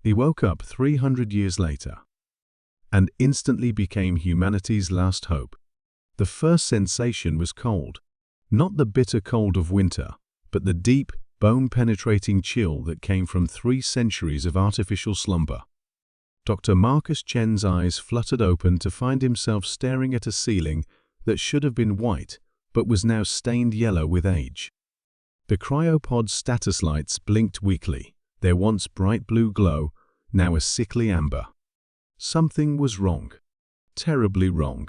He woke up 300 years later and instantly became humanity's last hope. The first sensation was cold. Not the bitter cold of winter, but the deep, bone-penetrating chill that came from 3 centuries of artificial slumber. Dr. Marcus Chen's eyes fluttered open to find himself staring at a ceiling that should have been white, but was now stained yellow with age. The cryopod's status lights blinked weakly, their once bright blue glow, now a sickly amber. Something was wrong. Terribly wrong.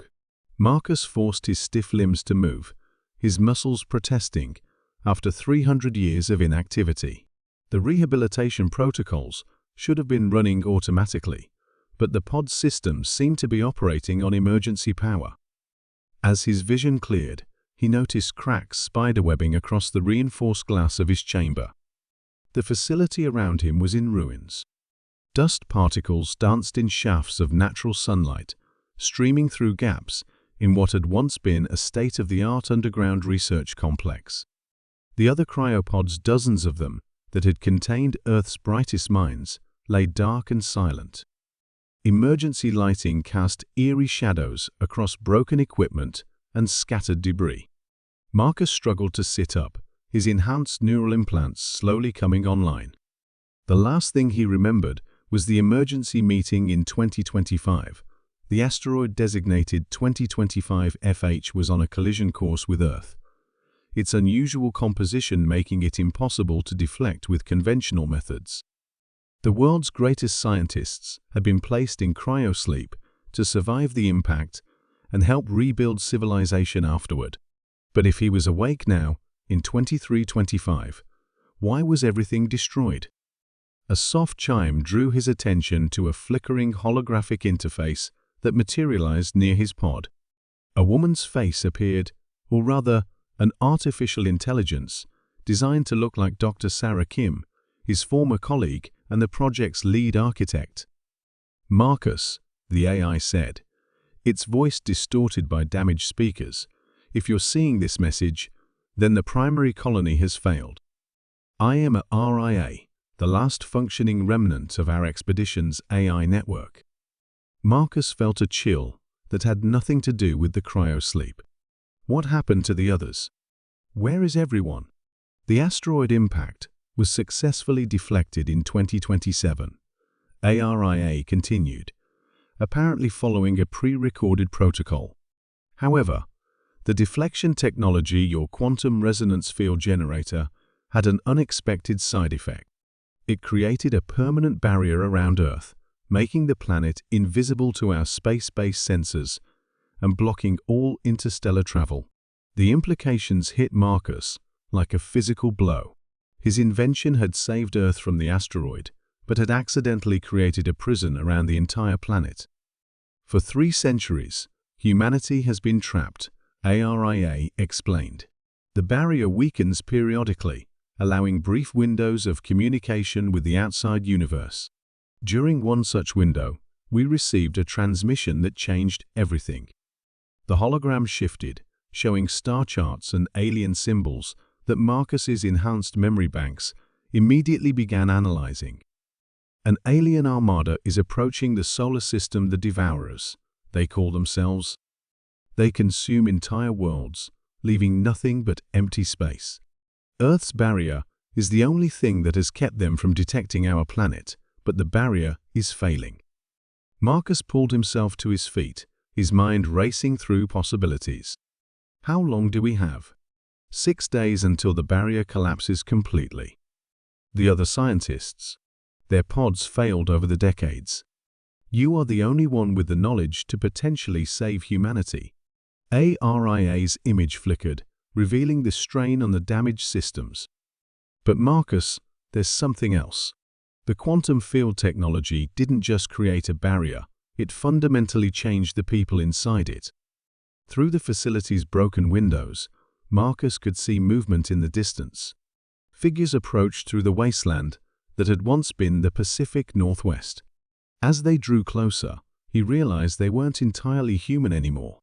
Marcus forced his stiff limbs to move, his muscles protesting, after 300 years of inactivity. The rehabilitation protocols should have been running automatically, but the pod's systems seemed to be operating on emergency power. As his vision cleared, he noticed cracks spiderwebbing across the reinforced glass of his chamber. The facility around him was in ruins. Dust particles danced in shafts of natural sunlight, streaming through gaps in what had once been a state-of-the-art underground research complex. The other cryopods, dozens of them, that had contained Earth's brightest minds, lay dark and silent. Emergency lighting cast eerie shadows across broken equipment and scattered debris. Marcus struggled to sit up, his enhanced neural implants slowly coming online. The last thing he remembered was the emergency meeting in 2025. The asteroid designated 2025 FH was on a collision course with Earth, its unusual composition making it impossible to deflect with conventional methods. The world's greatest scientists had been placed in cryosleep to survive the impact and help rebuild civilization afterward. But if he was awake now, in 2325, why was everything destroyed? A soft chime drew his attention to a flickering holographic interface that materialized near his pod. A woman's face appeared, or rather, an artificial intelligence designed to look like Dr. Sarah Kim, his former colleague and the project's lead architect. "Marcus," the AI said, its voice distorted by damaged speakers, "if you're seeing this message, then the primary colony has failed. I am a RIA, the last functioning remnant of our expedition's AI network." Marcus felt a chill that had nothing to do with the cryosleep. What happened to the others? Where is everyone? The asteroid impact was successfully deflected in 2027. ARIA continued, apparently following a pre-recorded protocol. However, the deflection technology, your quantum resonance field generator, had an unexpected side effect. It created a permanent barrier around Earth, making the planet invisible to our space-based sensors and blocking all interstellar travel. The implications hit Marcus like a physical blow. His invention had saved Earth from the asteroid, but had accidentally created a prison around the entire planet. For 3 centuries, humanity has been trapped, ARIA explained. The barrier weakens periodically, allowing brief windows of communication with the outside universe. During one such window, we received a transmission that changed everything. The hologram shifted, showing star charts and alien symbols that Marcus's enhanced memory banks immediately began analyzing. An alien armada is approaching the solar system, the Devourers, they call themselves. They consume entire worlds, leaving nothing but empty space. Earth's barrier is the only thing that has kept them from detecting our planet, but the barrier is failing. Marcus pulled himself to his feet, his mind racing through possibilities. How long do we have? 6 days until the barrier collapses completely. The other scientists, their pods failed over the decades. You are the only one with the knowledge to potentially save humanity. ARIA's image flickered, revealing the strain on the damaged systems. But Marcus, there's something else. The quantum field technology didn't just create a barrier, it fundamentally changed the people inside it. Through the facility's broken windows, Marcus could see movement in the distance. Figures approached through the wasteland that had once been the Pacific Northwest. As they drew closer, he realized they weren't entirely human anymore.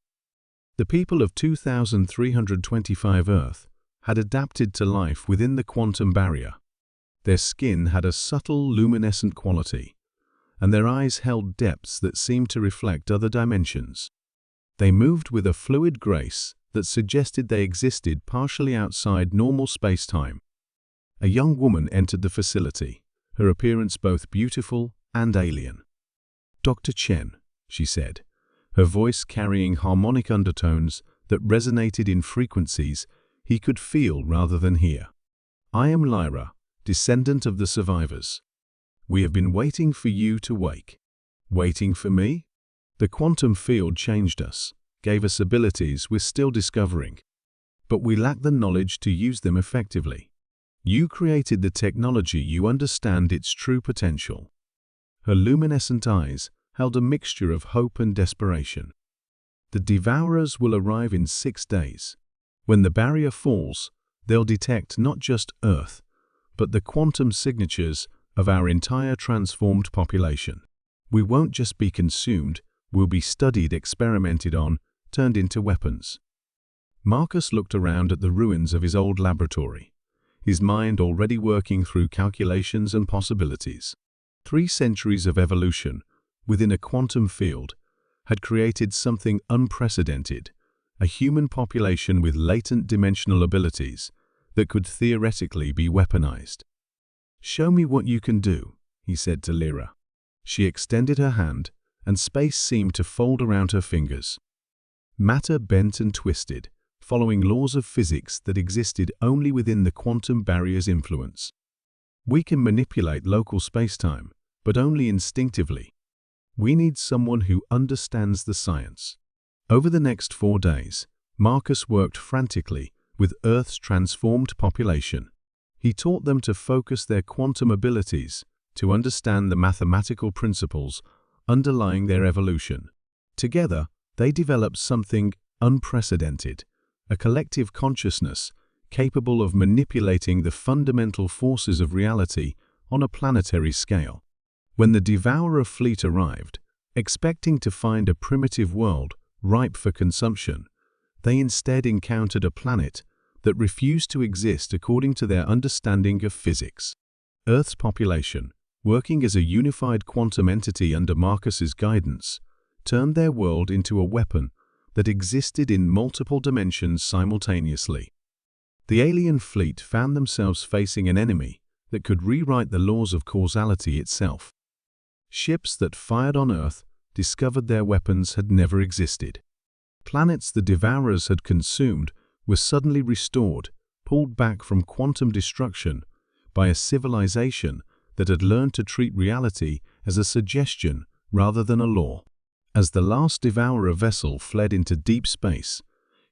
The people of 2325 Earth had adapted to life within the quantum barrier. Their skin had a subtle luminescent quality, and their eyes held depths that seemed to reflect other dimensions. They moved with a fluid grace that suggested they existed partially outside normal space-time. A young woman entered the facility, her appearance both beautiful and alien. "Dr. Chen," she said, her voice carrying harmonic undertones that resonated in frequencies he could feel rather than hear. "I am Lyra, descendant of the survivors. We have been waiting for you to wake." "Waiting for me?" "The quantum field changed us, gave us abilities we're still discovering. But we lack the knowledge to use them effectively. You created the technology, you understand its true potential." Her luminescent eyes held a mixture of hope and desperation. "The Devourers will arrive in 6 days. When the barrier falls, they'll detect not just Earth, but the quantum signatures of our entire transformed population. We won't just be consumed, we'll be studied, experimented on, turned into weapons." Marcus looked around at the ruins of his old laboratory, his mind already working through calculations and possibilities. 3 centuries of evolution within a quantum field had created something unprecedented, a human population with latent dimensional abilities that could theoretically be weaponized. "Show me what you can do," he said to Lyra. She extended her hand, and space seemed to fold around her fingers. Matter bent and twisted, following laws of physics that existed only within the quantum barrier's influence. "We can manipulate local spacetime, but only instinctively. We need someone who understands the science." Over the next 4 days, Marcus worked frantically with Earth's transformed population. He taught them to focus their quantum abilities, to understand the mathematical principles underlying their evolution. Together, they developed something unprecedented, a collective consciousness capable of manipulating the fundamental forces of reality on a planetary scale. When the Devourer fleet arrived, expecting to find a primitive world ripe for consumption, they instead encountered a planet that refused to exist according to their understanding of physics. Earth's population, working as a unified quantum entity under Marcus's guidance, turned their world into a weapon that existed in multiple dimensions simultaneously. The alien fleet found themselves facing an enemy that could rewrite the laws of causality itself. Ships that fired on Earth discovered their weapons had never existed. Planets the Devourers had consumed were suddenly restored, pulled back from quantum destruction by a civilization that had learned to treat reality as a suggestion rather than a law. As the last Devourer vessel fled into deep space,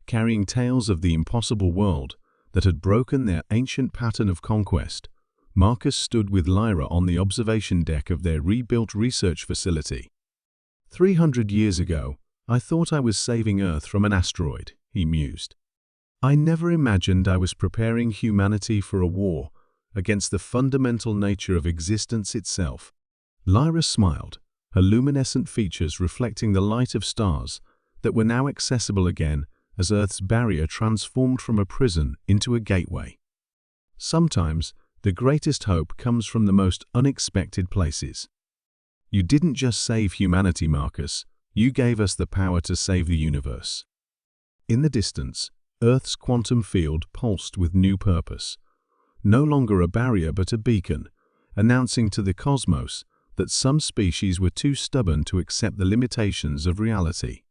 carrying tales of the impossible world that had broken their ancient pattern of conquest, Marcus stood with Lyra on the observation deck of their rebuilt research facility. 300 years ago, I thought I was saving Earth from an asteroid, he mused. I never imagined I was preparing humanity for a war against the fundamental nature of existence itself. Lyra smiled, her luminescent features reflecting the light of stars that were now accessible again as Earth's barrier transformed from a prison into a gateway. Sometimes, the greatest hope comes from the most unexpected places. You didn't just save humanity, Marcus, you gave us the power to save the universe. In the distance, Earth's quantum field pulsed with new purpose. No longer a barrier but a beacon, announcing to the cosmos that some species were too stubborn to accept the limitations of reality.